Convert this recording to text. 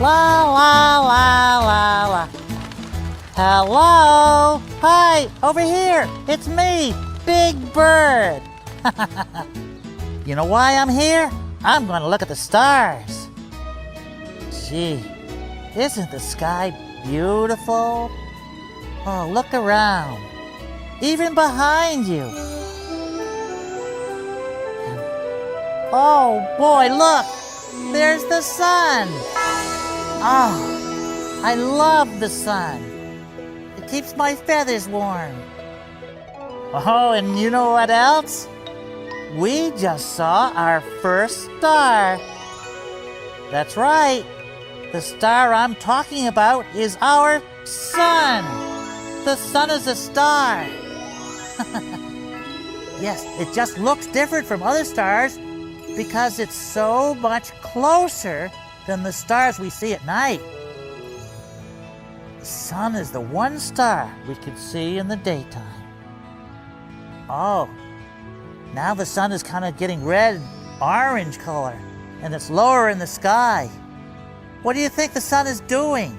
La la la la la. Hello? Hi, over here. It's me, Big Bird. You know why I'm here? I'm going to look at the stars. Gee, isn't the sky beautiful? Oh, look around. Even behind you. Oh boy, look! There's the sun! Oh, I love the sun. It keeps my feathers warm. Oh, and you know what else? We just saw our first star. That's right. The star I'm talking about is our sun. The sun is a star. Yes, it just looks different from other stars because it's so much closer than the stars we see at night. The sun is the one star we can see in the daytime. Oh, now the sun is kind of getting red, orange color, and it's lower in the sky. What do you think the sun is doing?